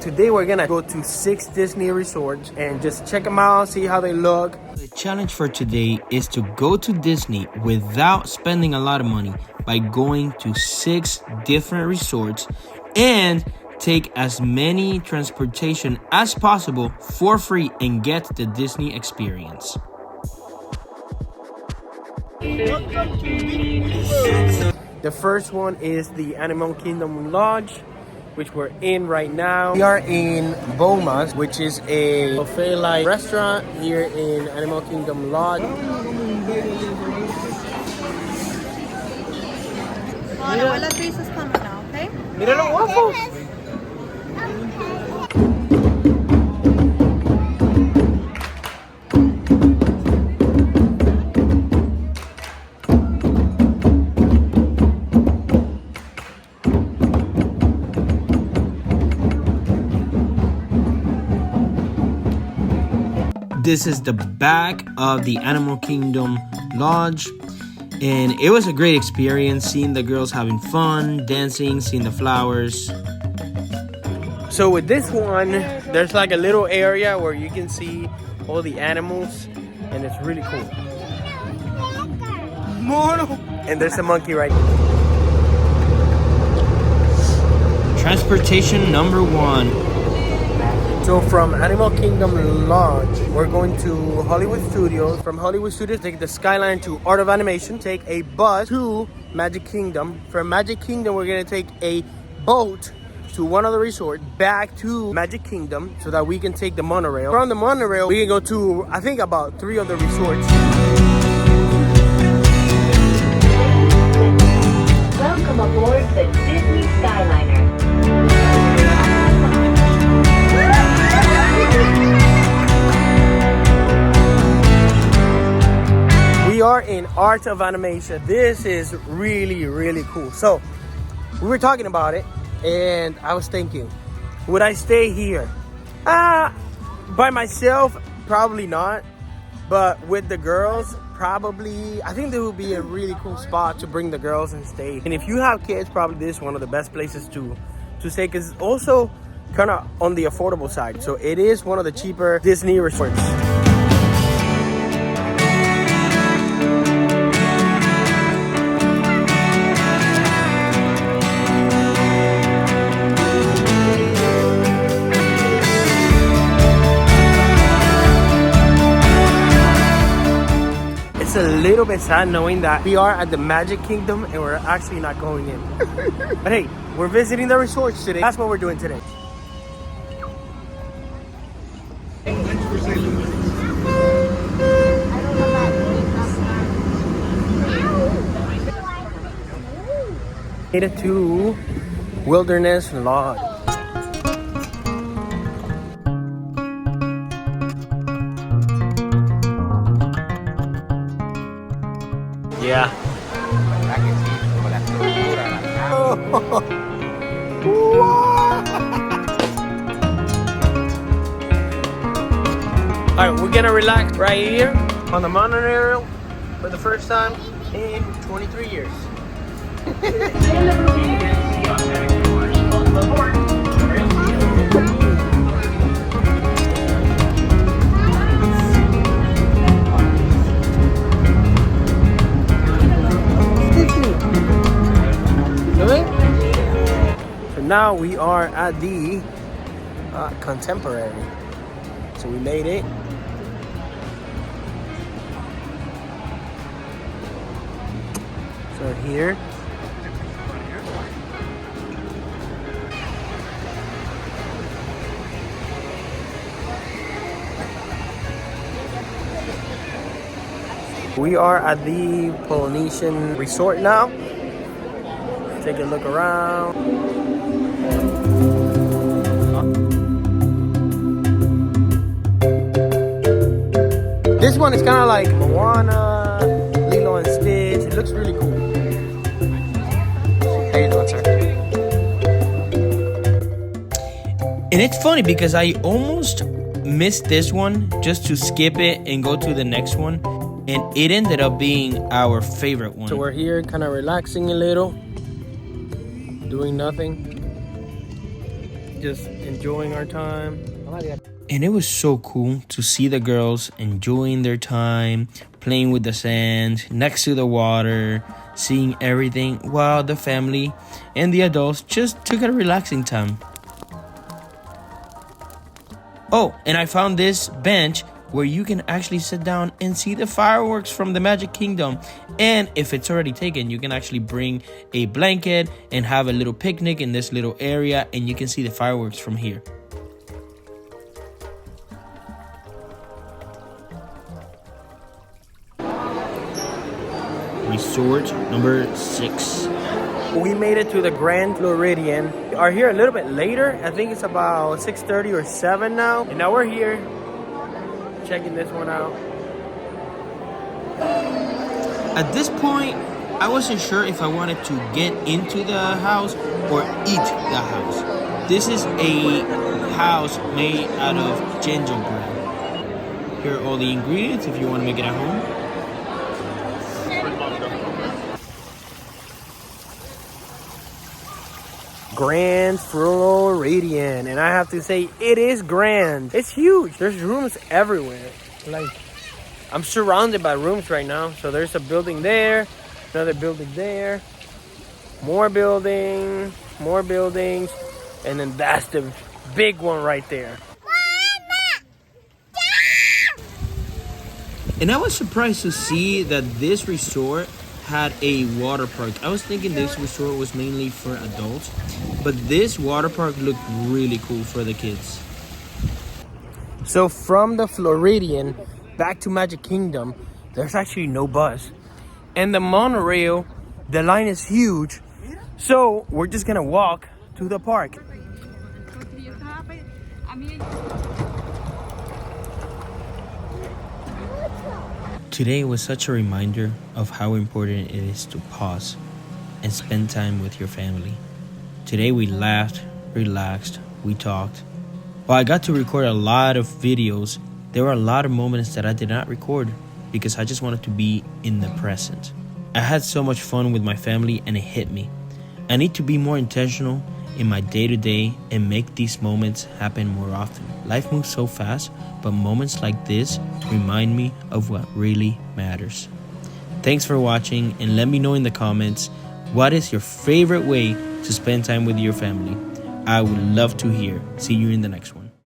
today we're gonna go to 6 Disney resorts and just check them out, see how they look. The challenge for today is to go to Disney without spending a lot of money by going to 6 different resorts and take as many transportation as possible for free and get the Disney experience. The first one is the Animal Kingdom Lodge, which we're in right now. We are in Boma's, which is a buffet-like restaurant here in Animal Kingdom Lodge. Abuela's face is coming now, okay? Mira los waffles. This is the back of the Animal Kingdom Lodge, and it was a great experience seeing the girls having fun, dancing, seeing the flowers. So with this one, there's like a little area where you can see all the animals, and it's really cool. Mono! And there's a monkey right here. Transportation number 1. So from Animal Kingdom Lodge, we're going to Hollywood Studios. From Hollywood Studios, take the Skyline to Art of Animation. Take a bus to Magic Kingdom. From Magic Kingdom, we're gonna take a boat to one of the resorts, back to Magic Kingdom, so that we can take the monorail. From the monorail, we can go to, I think, about 3 of the resorts. Welcome aboard the Disney Skyliner. We are in Art of Animation. This is really, really cool. So we were talking about it, and I was thinking, would I stay here? By myself, probably not. But with the girls, probably. I think there would be a really cool spot to bring the girls and stay. And if you have kids, probably this is one of the best places to stay, because it's also kind of on the affordable side. So it is one of the cheaper Disney resorts. It's a little bit sad knowing that we are at the Magic Kingdom and we're actually not going in. But hey, we're visiting the resorts today. That's what we're doing today. Made it to Wilderness Lodge. Yeah. Alright, we're gonna relax right here on the monorail for the first time in 23 years. So now we are at the Contemporary. So we made it. So here. We are at the Polynesian resort now. Take a look around. This one is kind of like Moana, Lilo and Stitch. It looks really cool. How you doing, sir? And it's funny because I almost missed this one just to skip it and go to the next one. And it ended up being our favorite one. So we're here kind of relaxing a little, doing nothing. just enjoying our time. And it was so cool to see the girls enjoying their time, playing with the sand, next to the water, seeing everything, while the family and the adults just took a relaxing time. Oh, and I found this bench where you can actually sit down and see the fireworks from the Magic Kingdom. And if it's already taken, you can actually bring a blanket and have a little picnic in this little area, and you can see the fireworks from here. Resort number 6. We made it to the Grand Floridian. We are here a little bit later. I think it's about 6:30 or 7 now. And now we're here checking this one out. At this point, I wasn't sure if I wanted to get into the house or eat the house. This is a house made out of gingerbread. Here are all the ingredients if you want to make it at home. Grand Floridian, and I have to say it is grand. It's huge. There's rooms everywhere. Like, I'm surrounded by rooms right now. So there's a building there, another building there, more buildings, and then that's the big one right there. And I was surprised to see that this resort had a water park. I was thinking this resort was mainly for adults, but this water park looked really cool for the kids. So from the Floridian back to Magic Kingdom, there's actually no bus. And the monorail, the line is huge. So we're just gonna walk to the park. Today was such a reminder of how important it is to pause and spend time with your family. Today we laughed, relaxed, we talked. While I got to record a lot of videos, there were a lot of moments that I did not record because I just wanted to be in the present. I had so much fun with my family and it hit me. I need to be more intentional in my day-to-day and make these moments happen more often. Life moves so fast, but moments like this remind me of what really matters. Thanks for watching, and let me know in the comments, what is your favorite way to spend time with your family? I would love to hear. See you in the next one.